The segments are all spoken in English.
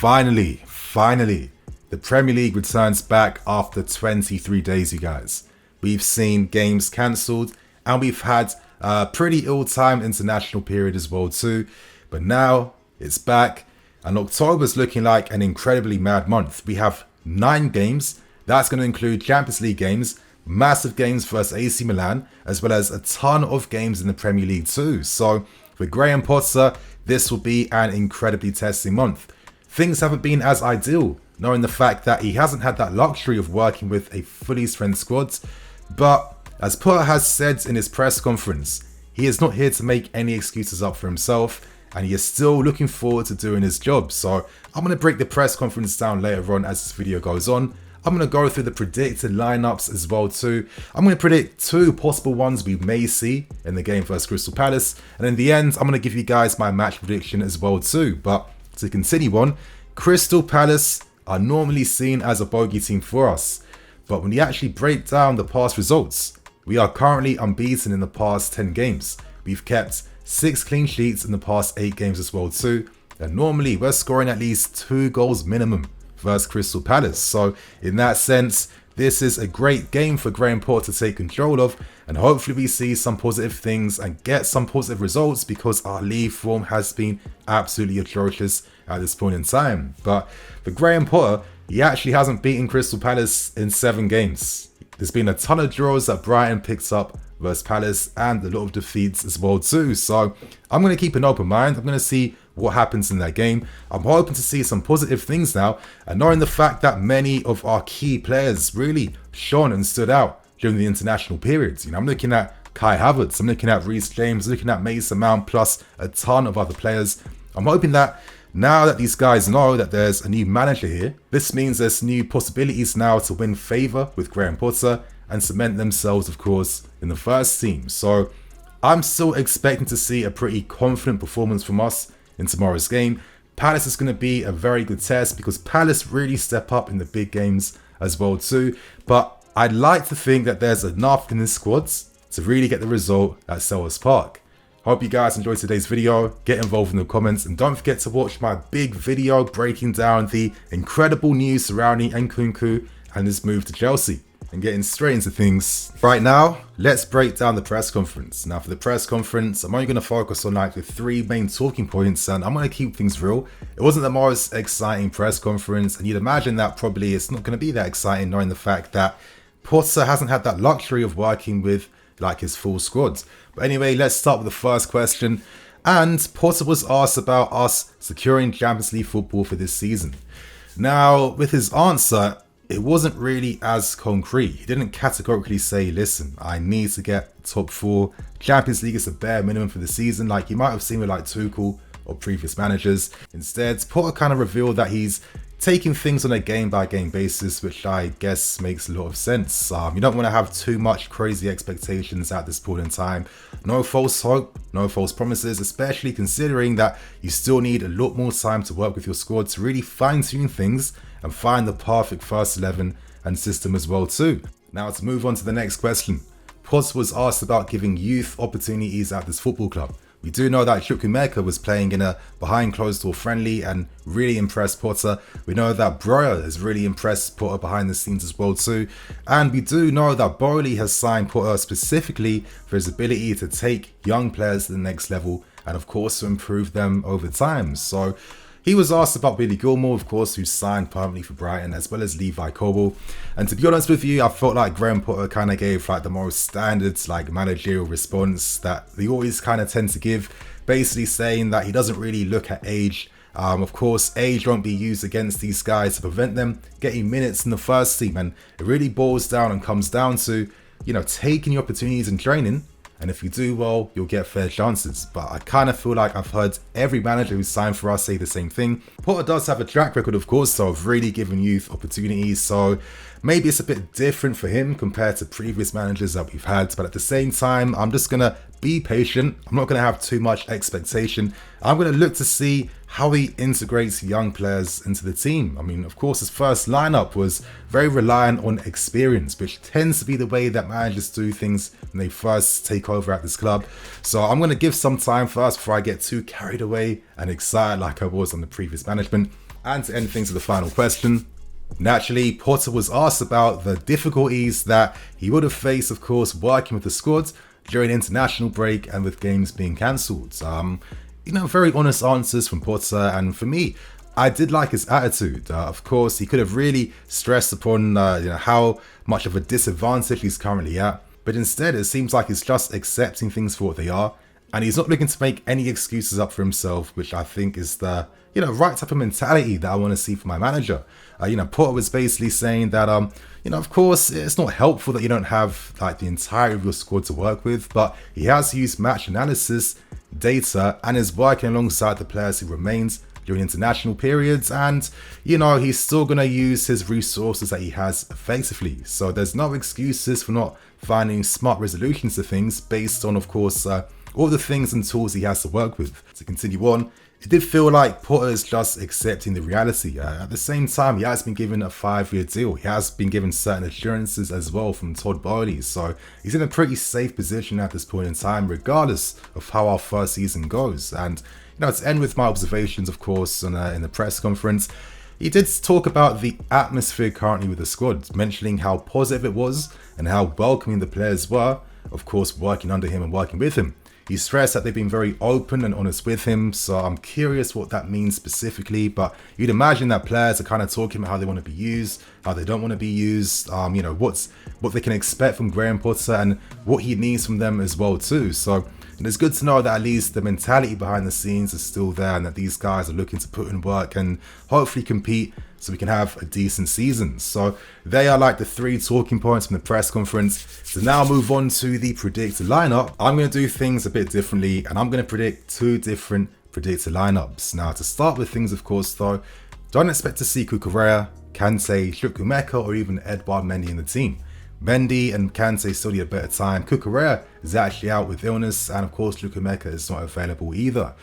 Finally, the Premier League returns back after 23 days, you guys. We've seen games cancelled and we've had a pretty ill-timed international period as well too. But now it's back and October's looking like an incredibly mad month. We have 9 games. That's going to include Champions League games, massive games versus AC Milan, as well as a ton of games in the Premier League too. So for Graham Potter, this will be an incredibly testing month. Things haven't been as ideal, knowing the fact that he hasn't had that luxury of working with a fully strength squad. But as Potter has said in his press conference, he is not here to make any excuses up for himself, and he is still looking forward to doing his job. So I'm going to break the press conference down later on as this video goes on. I'm going to go through the predicted lineups as well too. I'm going to predict 2 possible ones we may see in the game versus Crystal Palace. And in the end, I'm going to give you guys my match prediction as well too. But to continue on, Crystal Palace are normally seen as a bogey team for us. But when you actually break down the past results, we are currently unbeaten in the past 10 games. We've kept 6 clean sheets in the past 8 games as well too. And normally we're scoring at least 2 goals minimum versus Crystal Palace. So in that sense, this is a great game for Graham Potter to take control of, and hopefully we see some positive things and get some positive results, because our league form has been absolutely atrocious at this point in time. But for Graham Potter, he actually hasn't beaten Crystal Palace in 7 games. There's been a ton of draws that Brighton picked up versus Palace and a lot of defeats as well too. So I'm going to keep an open mind. I'm going to see what happens in that game. I'm hoping to see some positive things now, and knowing the fact that many of our key players really shone and stood out during the international periods. I'm looking at Kai Havertz, I'm looking at Reece James, looking at Mason Mount, plus a ton of other players. I'm hoping that now that these guys know that there's a new manager here, this means there's new possibilities now to win favour with Graham Potter and cement themselves, of course, in the first team. So I'm still expecting to see a pretty confident performance from us in tomorrow's game. Palace is going to be a very good test, because Palace really step up in the big games as well too. But I'd like to think that there's enough in the squads to really get the result at Selhurst Park. Hope you guys enjoyed today's video. Get involved in the comments, and don't forget to watch my big video breaking down the incredible news surrounding Nkunku and his move to Chelsea. And getting straight into things right now, let's break down the press conference. Now for the press conference, I'm only going to focus on like the 3 main talking points, and I'm going to keep things real. It wasn't the most exciting press conference, and you'd imagine that probably it's not going to be that exciting, knowing the fact that Potter hasn't had that luxury of working with like his full squad. But anyway, let's start with the first question. And Potter was asked about us securing Champions League football for this season. Now with his answer, it wasn't really as concrete. He didn't categorically say, listen, I need to get top 4. Champions League is the bare minimum for the season, like you might have seen with like Tuchel or previous managers. Instead, Potter kind of revealed that he's taking things on a game-by-game basis, which I guess makes a lot of sense. You don't want to have too much crazy expectations at this point in time. No false hope, no false promises, especially considering that you still need a lot more time to work with your squad to really fine-tune things and find the perfect first 11 and system as well too. Now to move on to the next question. Potter was asked about giving youth opportunities at this football club. We do know that Chukwuemeka was playing in a behind closed door friendly and really impressed Potter. We know that Broya has really impressed Potter behind the scenes as well too. And we do know that Bowley has signed Potter specifically for his ability to take young players to the next level and of course to improve them over time. So he was asked about Billy Gilmore, of course, who signed permanently for Brighton, as well as Levi Colwill. And to be honest with you, I felt like Graham Potter kind of gave like the most standard like managerial response that they always kind of tend to give, basically saying that he doesn't really look at age. Of course, age won't be used against these guys to prevent them getting minutes in the first team. And it really boils down and comes down to, taking your opportunities in training. And if you do well, you'll get fair chances. But I kind of feel like I've heard every manager who's signed for us say the same thing. Potter does have a track record, of course, so of really giving youth opportunities. So maybe it's a bit different for him compared to previous managers that we've had. But at the same time, I'm just going to be patient. I'm not going to have too much expectation. I'm going to look to see how he integrates young players into the team. I mean, of course, his first lineup was very reliant on experience, which tends to be the way that managers do things when they first take over at this club. So I'm going to give some time first before I get too carried away and excited like I was on the previous management. And to end things with the final question, naturally, Potter was asked about the difficulties that he would have faced, of course, working with the squad during international break and with games being cancelled. Very honest answers from Potter, and for me, I did like his attitude. Of course, he could have really stressed upon how much of a disadvantage he's currently at, but instead it seems like he's just accepting things for what they are, and he's not looking to make any excuses up for himself, which I think is the right type of mentality that I want to see from my manager. Potter was basically saying that of course it's not helpful that you don't have like the entirety of your squad to work with, but he has used match analysis data and is working alongside the players who remains during international periods, and he's still going to use his resources that he has effectively. So there's no excuses for not finding smart resolutions to things based on, of course, all the things and tools he has to work with. To continue on, it did feel like Potter is just accepting the reality. At the same time, he has been given a 5-year deal. He has been given certain assurances as well from Todd Bowley. So he's in a pretty safe position at this point in time, regardless of how our first season goes. And, to end with my observations, of course, in the press conference, he did talk about the atmosphere currently with the squad, mentioning how positive it was and how welcoming the players were, of course, working under him and working with him. He stressed that they've been very open and honest with him, so I'm curious what that means specifically, but you'd imagine that players are kind of talking about how they want to be used, how they don't want to be used, what they can expect from Graham Potter and what he needs from them as well too. So it's good to know that at least the mentality behind the scenes is still there and that these guys are looking to put in work and hopefully compete so we can have a decent season. So they are like the 3 talking points from the press conference. So now move on to the predicted lineup. I'm going to do things a bit differently and I'm going to predict 2 different predicted lineups. Now to start with things, of course, though, don't expect to see Cucurella, Kante, Chukwuemeka or even Edouard Mendy in the team. Mendy and Kante still need a better time. Cucurella is actually out with illness, and of course Chukwuemeka is not available either.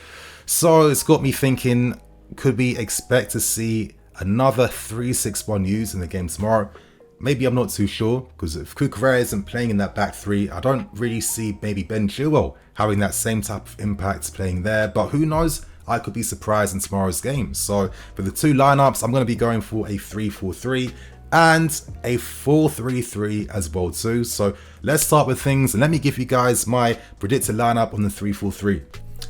So it's got me thinking, could we expect to see another 3-6-1 used in the game tomorrow? Maybe, I'm not too sure, because if Cucurella isn't playing in that back 3, I don't really see maybe Ben Chilwell having that same type of impact playing there, but who knows? I could be surprised in tomorrow's game. So for the 2 lineups, I'm going to be going for a 3-4-3 and a 4-3-3 as well too. So let's start with things and let me give you guys my predicted lineup on the 3-4-3.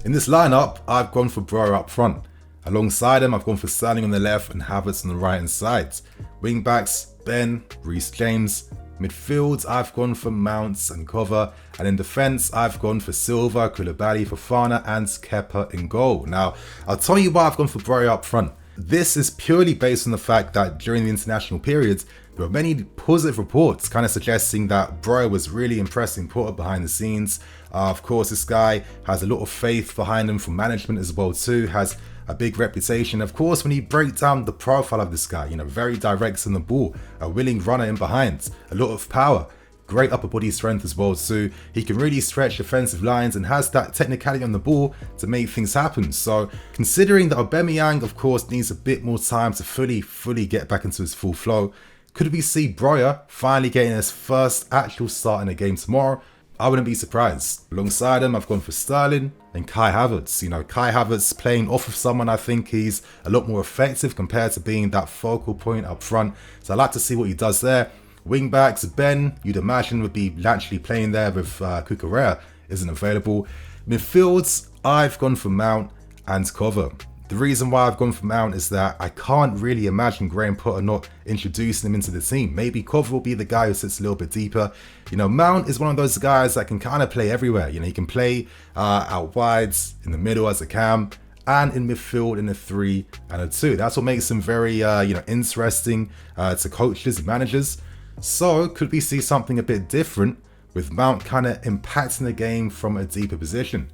In this lineup, I've gone for Broja up front. Alongside him, I've gone for Sterling on the left and Havertz on the right hand side. Wing backs, Ben, Reece James. Midfield, I've gone for Mounts and Cover. And in defence, I've gone for Silva, Koulibaly, Fofana and Kepa in goal. Now, I'll tell you why I've gone for Broja up front. This is purely based on the fact that during the international period, there were many positive reports kind of suggesting that Broja was really impressing Potter behind the scenes. Of course, this guy has a lot of faith behind him from management as well too, has a big reputation. Of course, when you break down the profile of this guy, very direct on the ball, a willing runner in behind, a lot of power, great upper body strength as well, so he can really stretch defensive lines and has that technicality on the ball to make things happen. So considering that Aubameyang, of course, needs a bit more time to fully get back into his full flow, could we see Broja finally getting his first actual start in a game tomorrow? I wouldn't be surprised. Alongside him, I've gone for Sterling and Kai Havertz. Kai Havertz playing off of someone, I think he's a lot more effective compared to being that focal point up front. So I'd like to see what he does there. Wing backs, Ben, you'd imagine would be naturally playing there with Cucurella isn't available. Midfields, I've gone for Mount and Cover. The reason why I've gone for Mount is that I can't really imagine Graham Potter not introducing him into the team. Maybe Cover will be the guy who sits a little bit deeper. Mount is one of those guys that can kind of play everywhere. He can play out wide, in the middle as a cam, and in midfield in a 3 and a 2. That's what makes him very interesting to coaches and managers. So could we see something a bit different with Mount kind of impacting the game from a deeper position?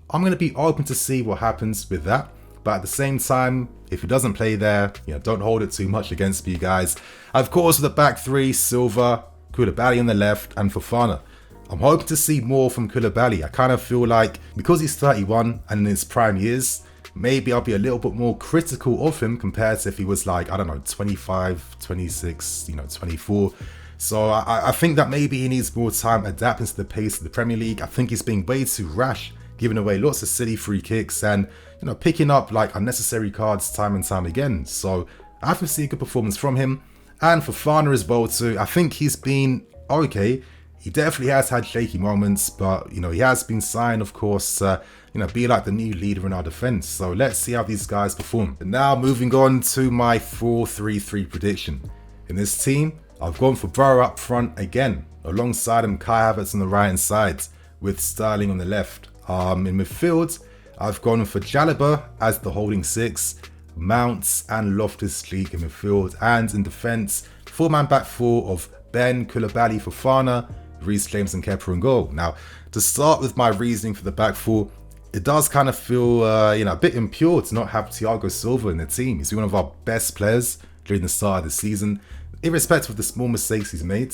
I'm going to be open to see what happens with that. But at the same time, if he doesn't play there, don't hold it too much against me, you guys. Of course, with the back 3, Silva, Koulibaly on the left, and Fofana. I'm hoping to see more from Koulibaly. I kind of feel like because he's 31 and in his prime years, maybe I'll be a little bit more critical of him compared to if he was like, 25, 26, 24. So I think that maybe he needs more time adapting to the pace of the Premier League. I think he's being way too rash giving away lots of silly free kicks and, you know, picking up like unnecessary cards time and time again. So I have to see a good performance from him. And for Fofana as well too, I think he's been okay. He definitely has had shaky moments, but, you know, he has been signed, of course, you know, be like the new leader in our defense. So let's see how these guys perform. And now moving on to my 4-3-3 prediction. In this team, I've gone for Burrow up front again. Alongside him, Kai Havertz on the right hand side with Sterling on the left. In midfield, I've gone for Chalobah as the holding six, Mounts and Loftus-Cheek in midfield, and in defence, four-man back four of Ben, Koulibaly, Fofana, Reece James and Kepa in goal. Now, to start with my reasoning for the back four, it does kind of feel you know, a bit impure to not have Thiago Silva in the team. He's been one of our best players during the start of the season, irrespective of the small mistakes he's made.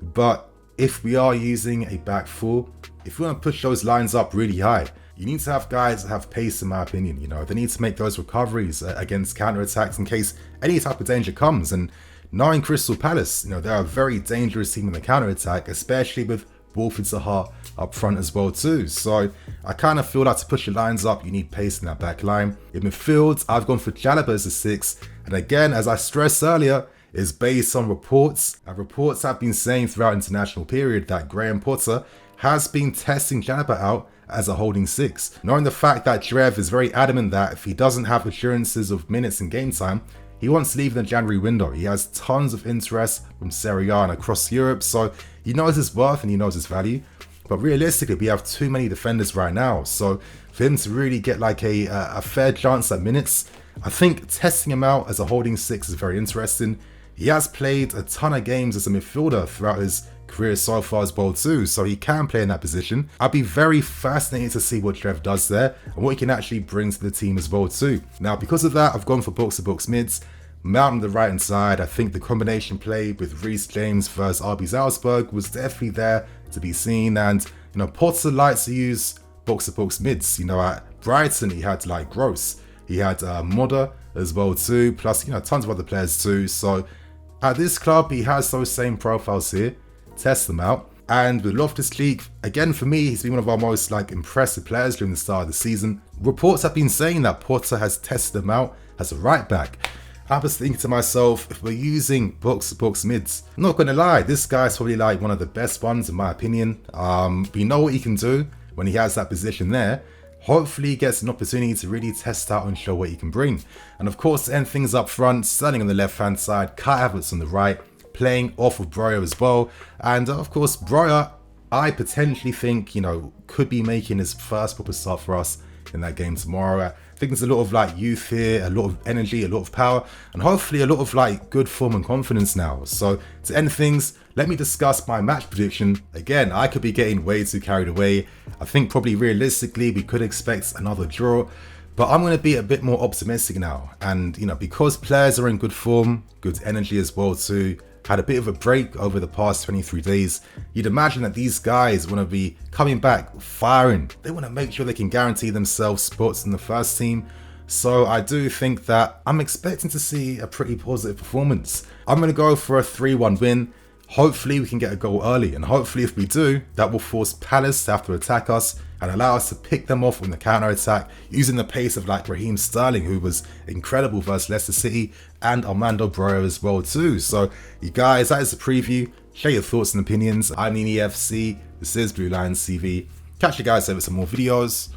But if we are using a back four, if we want to push those lines up really high, you need to have guys that have pace, in my opinion. You know, they need to make those recoveries against counter-attacks in case any type of danger comes. And knowing Crystal Palace, you know, they're a very dangerous team in the counter-attack, especially with Wilfried Zaha up front as well too. So I kind of feel like to push your lines up, you need pace in that back line. In midfield, I've gone for Chalobah as a six. And again, as I stressed earlier, is based on reports. And reports have been saying throughout international period that Graham Potter has been testing Chalobah out as a holding six, knowing the fact that Drev is very adamant that if he doesn't have assurances of minutes in game time, he wants to leave in the January window. He has tons of interest from Serie A and across Europe, so he knows his worth and he knows his value. But realistically, we have too many defenders right now, so for him to really get like a fair chance at minutes, I think testing him out as a holding six is very interesting. He has played a ton of games as a midfielder throughout his career so far as well too, so he can play in that position. I'd be very fascinated to see what Trev does there and what he can actually bring to the team as well too. Now, because of that, I've gone for box-to-box mids. Mount on the right hand side. I think the combination play with Reece James versus RB Salzburg was definitely there to be seen, and you know, Potter likes to use box-to-box mids. You know, at Brighton he had like Gross, he had Modder as well too, plus, you know, tons of other players too. So at this club he has those same profiles here. Test them out. And with Loftus-Cheek, again for me, he's been one of our most like impressive players during the start of the season. Reports have been saying that Potter has tested him out as a right back. I was thinking to myself, if we're using box-to-box mids, I'm not gonna lie, this guy's probably like one of the best ones in my opinion. We know what he can do when he has that position there. Hopefully he gets an opportunity to really test out and show what he can bring. And of course, to end things up front, Sterling on the left-hand side, Kai Havertz on the right, playing off of Breuer as well. And of course, Breuer, I potentially think, you know, could be making his first proper start for us in that game tomorrow. I think there's a lot of like youth here, a lot of energy, a lot of power, and hopefully a lot of like good form and confidence now. So to end things, let me discuss my match prediction. Again, I could be getting way too carried away. I think probably realistically we could expect another draw, but I'm going to be a bit more optimistic now. And you know, because players are in good form, good energy as well too, had a bit of a break over the past 23 days, you'd imagine that these guys want to be coming back firing. They want to make sure they can guarantee themselves spots in the first team. So I do think that I'm expecting to see a pretty positive performance. I'm going to go for a 3-1 win. Hopefully we can get a goal early, and hopefully if we do, that will force Palace to have to attack us and allow us to pick them off on the counter-attack using the pace of like Raheem Sterling, who was incredible versus Leicester City, and Armando Breuer as well too. So you guys, that is the preview. Share your thoughts and opinions. I'm Nini FC, this is Blue Lions TV. Catch you guys over some more videos.